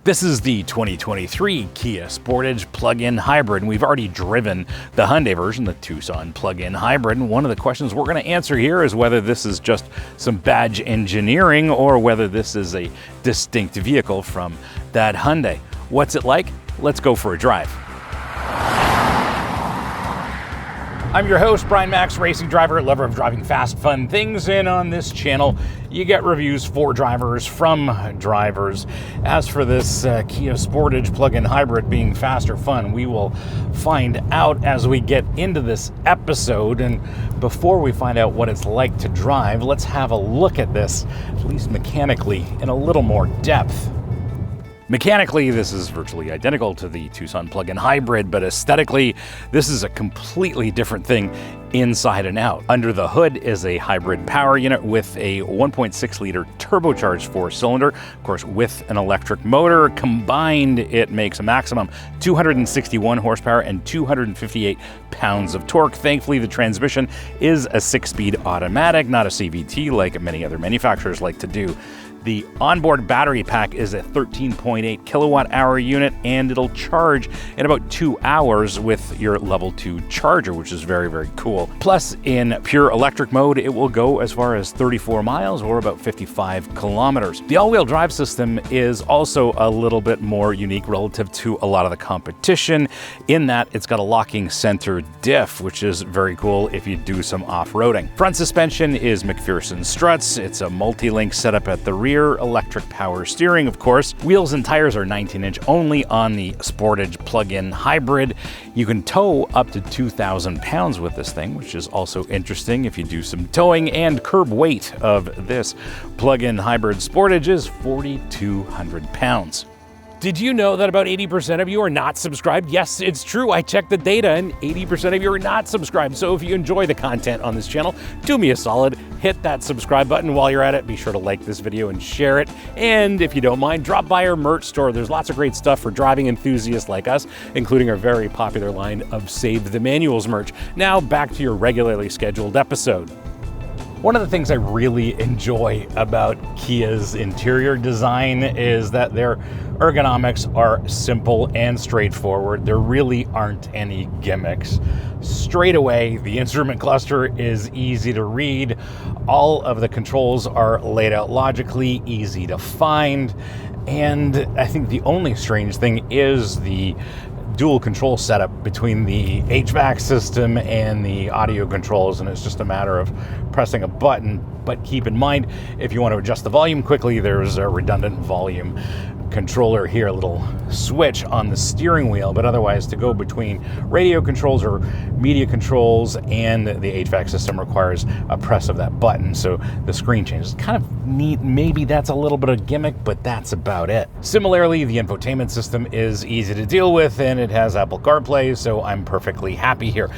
This is the 2023 Kia Sportage plug-in hybrid, and we've already driven the Hyundai version, the Tucson plug-in hybrid. And one of the questions we're going to answer here is whether this is just some badge engineering or whether this is a distinct vehicle from that Hyundai. What's it like? Let's go for a drive. I'm your host, Brian Max, racing driver, lover of driving fast, fun things, and on this channel, you get reviews for drivers from drivers. As for this Kia Sportage plug-in hybrid being fast or fun, we will find out as we get into this episode. And before we find out what it's like to drive, let's have a look at this, at least mechanically, in a little more depth. Mechanically, this is virtually identical to the Tucson plug-in hybrid, but aesthetically, this is a completely different thing inside and out. Under the hood is a hybrid power unit with a 1.6-liter turbocharged four-cylinder, of course, with an electric motor. Combined, it makes a maximum 261 horsepower and 258 pounds of torque. Thankfully, the transmission is a 6-speed automatic, not a CVT like many other manufacturers like to do. The onboard battery pack is a 13.8 kilowatt hour unit, and it'll charge in about 2 hours with your level 2 charger, which is very, very cool. Plus, in pure electric mode, it will go as far as 34 miles or about 55 kilometers. The all-wheel drive system is also a little bit more unique relative to a lot of the competition in that it's got a locking center diff, which is very cool if you do some off-roading. Front suspension is McPherson struts. It's a multi-link setup at the rear. Electric power steering, of course. Wheels and tires are 19-inch only on the Sportage plug-in hybrid. You can tow up to 2,000 pounds with this thing, which is also interesting if you do some towing, and curb weight of this plug-in hybrid Sportage is 4,200 pounds. Did you know that about 80% of you are not subscribed? Yes, it's true. I checked the data and 80% of you are not subscribed. So if you enjoy the content on this channel, do me a solid, hit that subscribe button while you're at it. Be sure to like this video and share it. And if you don't mind, drop by our merch store. There's lots of great stuff for driving enthusiasts like us, including our very popular line of Save the Manuals merch. Now back to your regularly scheduled episode. One of the things I really enjoy about Kia's interior design is that their ergonomics are simple and straightforward. There really aren't any gimmicks. Straight away, the instrument cluster is easy to read. All of the controls are laid out logically, easy to find. And I think the only strange thing is the dual control setup between the HVAC system and the audio controls, and it's just a matter of pressing a button. But keep in mind, if you want to adjust the volume quickly, there's a redundant volume controller here, a little switch on the steering wheel, but otherwise to go between radio controls or media controls and the HVAC system requires a press of that button, so the screen changes. Kind of neat. Maybe that's a little bit of gimmick, but that's about it. Similarly, the infotainment system is easy to deal with, and it has Apple CarPlay, so I'm perfectly happy here.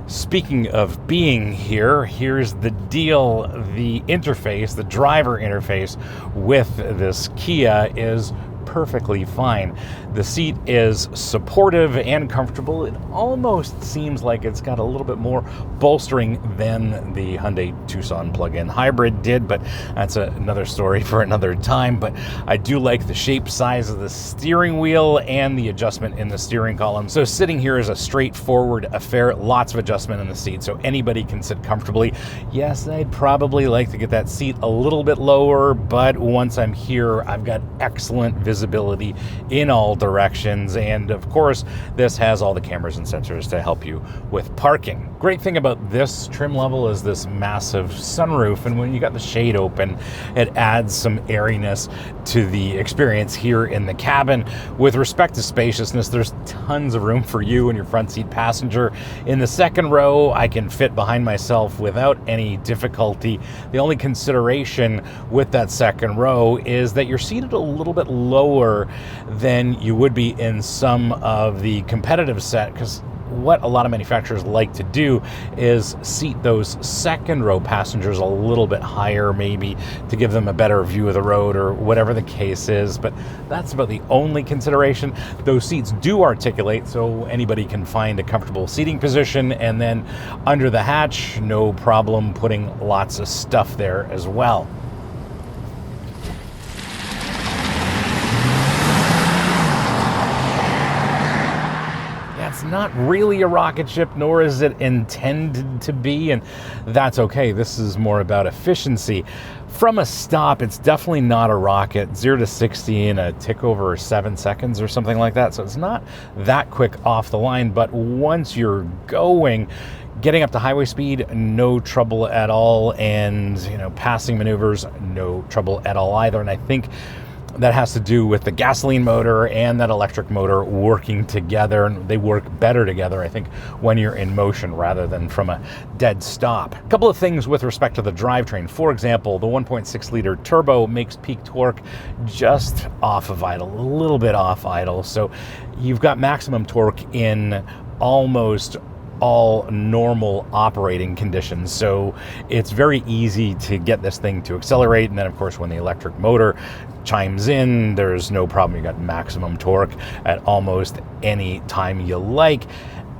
Speaking of being here, here's the deal. The interface, the driver interface with this Kia is perfectly fine. The seat is supportive and comfortable. It almost seems like it's got a little bit more bolstering than the Hyundai Tucson plug-in hybrid did, but that's another story for another time. But I do like the shape, size of the steering wheel and the adjustment in the steering column. So sitting here is a straightforward affair, lots of adjustment in the seat, so anybody can sit comfortably. Yes, I'd probably like to get that seat a little bit lower, but once I'm here, I've got excellent visibility in all directions, and of course this has all the cameras and sensors to help you with parking. Great thing about this trim level is this massive sunroof, and when you got the shade open, it adds some airiness to the experience here in the cabin. With respect to spaciousness, there's tons of room for you and your front seat passenger. In the second row, I can fit behind myself without any difficulty. The only consideration with that second row is that you're seated a little bit lower than you would be in some of the competitive set, because what a lot of manufacturers like to do is seat those second row passengers a little bit higher, maybe to give them a better view of the road or whatever the case is. But that's about the only consideration. Those seats do articulate, so anybody can find a comfortable seating position, and then under the hatch, no problem putting lots of stuff there as well. not really a rocket ship, nor is it intended to be, and that's okay. This is more about efficiency. From a stop, it's definitely not a rocket. 0 to 60 in a tick over 7 seconds or something like that. So it's not that quick off the line, but once you're going, getting up to highway speed, no trouble at all. And, passing maneuvers, no trouble at all either. And I think that has to do with the gasoline motor and that electric motor working together, and they work better together, I think, when you're in motion rather than from a dead stop. A couple of things with respect to the drivetrain. For example, the 1.6 liter turbo makes peak torque just off of idle, a little bit off idle. So you've got maximum torque in almost all normal operating conditions. So it's very easy to get this thing to accelerate. And then, of course, when the electric motor chimes in, there's no problem. You got maximum torque at almost any time you like.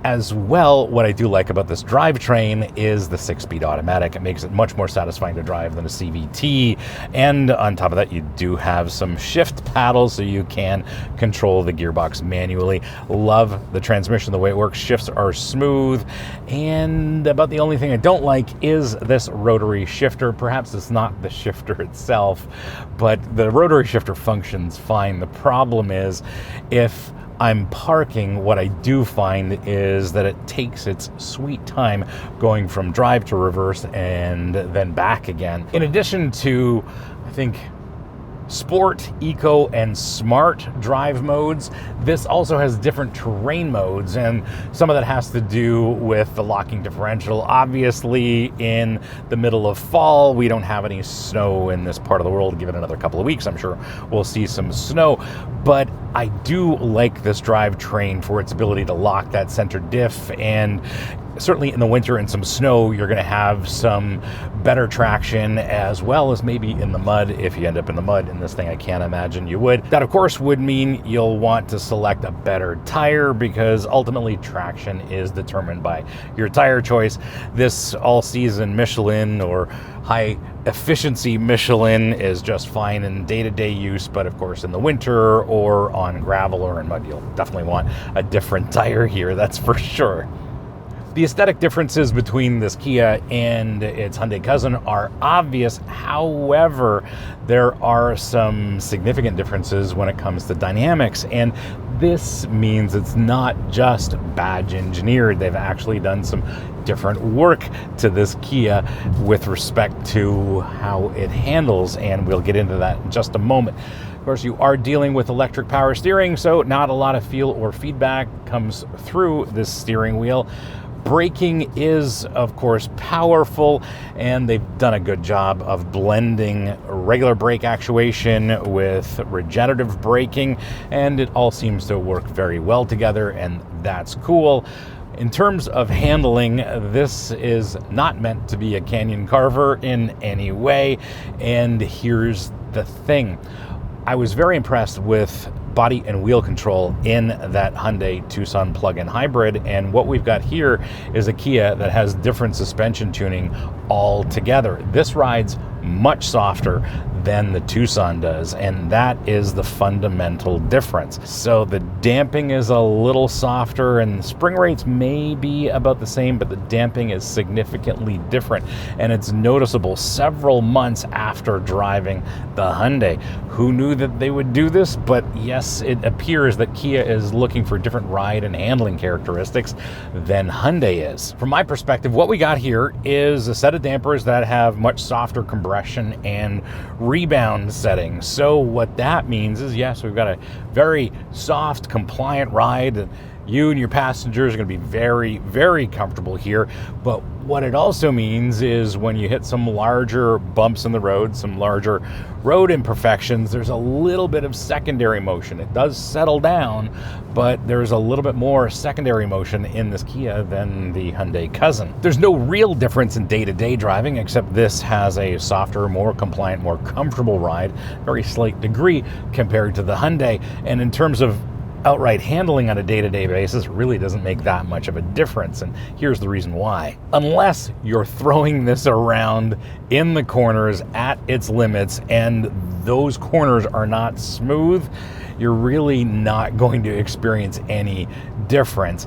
As well, what I do like about this drivetrain is the 6-speed automatic. It makes it much more satisfying to drive than a CVT. And on top of that, you do have some shift paddles so you can control the gearbox manually. Love the transmission, the way it works. Shifts are smooth. And about the only thing I don't like is this rotary shifter. Perhaps it's not the shifter itself, but the rotary shifter functions fine. The problem is if I'm parking, what I do find is that it takes its sweet time going from drive to reverse and then back again. In addition to, I think, Sport, Eco, and Smart drive modes, this also has different terrain modes, and some of that has to do with the locking differential. Obviously, in the middle of fall, we don't have any snow in this part of the world. Give it another couple of weeks, I'm sure we'll see some snow, but I do like this drivetrain for its ability to lock that center diff, and certainly in the winter and some snow, you're going to have some better traction, as well as maybe in the mud. If you end up in the mud in this thing, I can't imagine you would. That, of course, would mean you'll want to select a better tire, because ultimately traction is determined by your tire choice. This all-season Michelin or high efficiency Michelin is just fine in day-to-day use, but of course in the winter or on gravel or in mud, you'll definitely want a different tire here, that's for sure. The aesthetic differences between this Kia and its Hyundai cousin are obvious. However, there are some significant differences when it comes to dynamics, and this means it's not just badge engineered. They've actually done some different work to this Kia with respect to how it handles, and we'll get into that in just a moment. Of course, you are dealing with electric power steering, so not a lot of feel or feedback comes through this steering wheel. Braking is, of course, powerful, and they've done a good job of blending regular brake actuation with regenerative braking, and it all seems to work very well together, and that's cool. In terms of handling, this is not meant to be a canyon carver in any way, and here's the thing. I was very impressed with body and wheel control in that Hyundai Tucson plug-in hybrid, and what we've got here is a Kia that has different suspension tuning altogether. This rides much softer than the Tucson does, and that is the fundamental difference. So the damping is a little softer, and spring rates may be about the same, but the damping is significantly different, and it's noticeable several months after driving the Hyundai. Who knew that they would do this? But yes, it appears that Kia is looking for different ride and handling characteristics than Hyundai is. From my perspective, what we got here is a set of dampers that have much softer compression and rebound settings. So what that means is, yes, we've got a very soft, compliant ride. You and your passengers are going to be very, very comfortable here. But what it also means is when you hit some larger bumps in the road, some larger road imperfections, there's a little bit of secondary motion. It does settle down, but there's a little bit more secondary motion in this Kia than the Hyundai cousin. There's no real difference in day-to-day driving, except this has a softer, more compliant, more comfortable ride, very slight degree compared to the Hyundai. And in terms of outright handling on a day-to-day basis, really doesn't make that much of a difference, and here's the reason why. Unless you're throwing this around in the corners at its limits, and those corners are not smooth, you're really not going to experience any difference.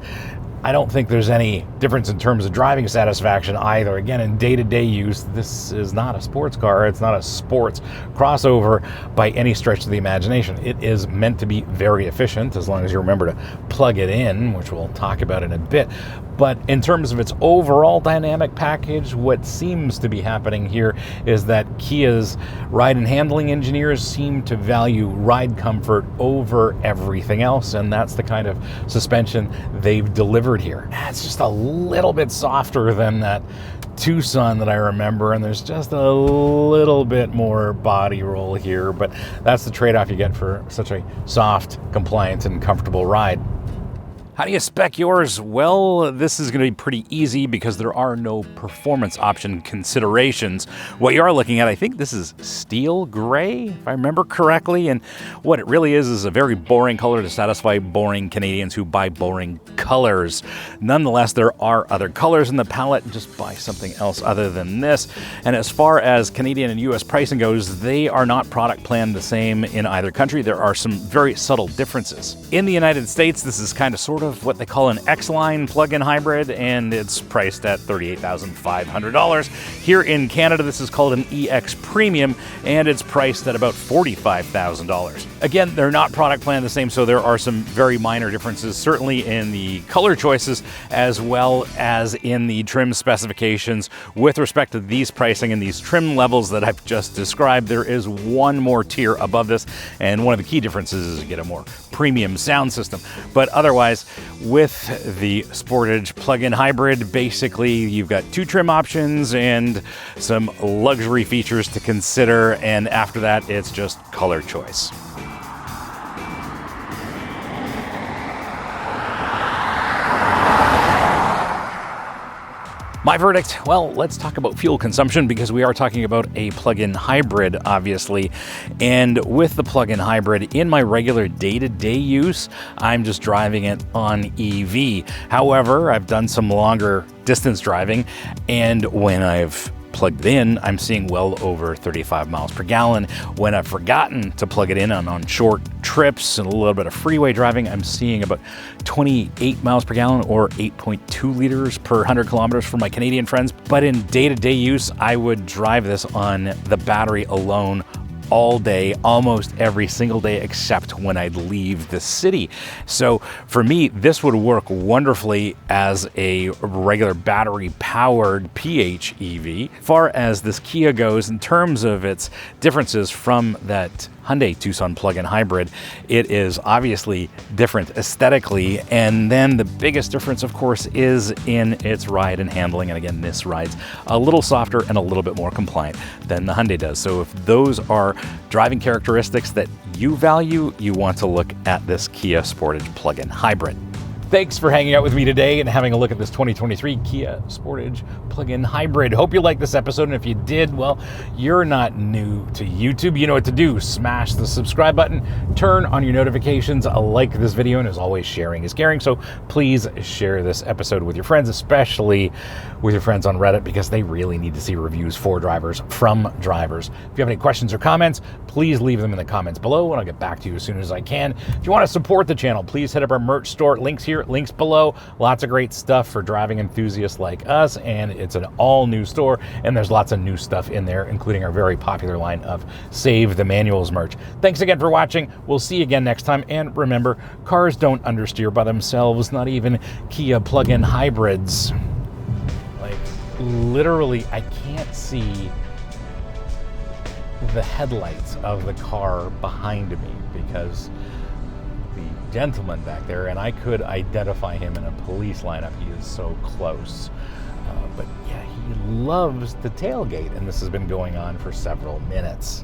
I don't think there's any difference in terms of driving satisfaction either. Again, in day-to-day use, this is not a sports car. It's not a sports crossover by any stretch of the imagination. It is meant to be very efficient as long as you remember to plug it in, which we'll talk about in a bit. But in terms of its overall dynamic package, what seems to be happening here is that Kia's ride and handling engineers seem to value ride comfort over everything else, and that's the kind of suspension they've delivered here. It's just a little bit softer than that Tucson that I remember, and there's just a little bit more body roll here, but that's the trade-off you get for such a soft, compliant, and comfortable ride. How do you spec yours? Well, this is going to be pretty easy because there are no performance option considerations. What you are looking at, I think this is steel gray, if I remember correctly. And what it really is a very boring color to satisfy boring Canadians who buy boring colors. Nonetheless, there are other colors in the palette. Just buy something else other than this. And as far as Canadian and US pricing goes, they are not product planned the same in either country. There are some very subtle differences. In the United States, this is kind of sort of what they call an X-Line plug-in hybrid, and it's priced at $38,500. Here in Canada, this is called an EX Premium, and it's priced at about $45,000. Again, they're not product planned the same, so there are some very minor differences, certainly in the color choices as well as in the trim specifications. With respect to these pricing and these trim levels that I've just described, there is one more tier above this, and one of the key differences is you get a more premium sound system. But otherwise, with the Sportage plug-in hybrid, basically you've got two trim options and some luxury features to consider, and after that it's just color choice. My verdict, well, let's talk about fuel consumption because we are talking about a plug-in hybrid, obviously. And with the plug-in hybrid, in my regular day-to-day use, I'm just driving it on EV. However, I've done some longer distance driving, and when I've plugged it in, I'm seeing well over 35 miles per gallon. When I've forgotten to plug it in on short trips and a little bit of freeway driving, I'm seeing about 28 miles per gallon or 8.2 liters per 100 kilometers for my Canadian friends. But in day-to-day use, I would drive this on the battery alone all day, almost every single day, except when I'd leave the city. So for me, this would work wonderfully as a regular battery-powered PHEV. As far as this Kia goes, in terms of its differences from that Hyundai Tucson plug-in hybrid, it is obviously different aesthetically, and then the biggest difference, of course, is in its ride and handling. And again, this rides a little softer and a little bit more compliant than the Hyundai does. So if those are driving characteristics that you value, you want to look at this Kia Sportage plug-in hybrid. Thanks for hanging out with me today and having a look at this 2023 Kia Sportage plug-in hybrid. Hope you liked this episode, and if you did, well, you're not new to YouTube. You know what to do. Smash the subscribe button, turn on your notifications, like this video, and as always, sharing is caring. So please share this episode with your friends, especially with your friends on Reddit, because they really need to see reviews for drivers from drivers. If you have any questions or comments, please leave them in the comments below, and I'll get back to you as soon as I can. If you want to support the channel, please hit up our merch store. Links here, links below. Lots of great stuff for driving enthusiasts like us, and it's an all-new store, and there's lots of new stuff in there, including our very popular line of Save the Manuals merch. Thanks again for watching. We'll see you again next time, and remember, cars don't understeer by themselves, not even Kia plug-in hybrids. Like, literally, I can't see the headlights of the car behind me because the gentleman back there, and I could identify him in a police lineup. He is so close. But yeah, he loves the tailgate, and this has been going on for several minutes.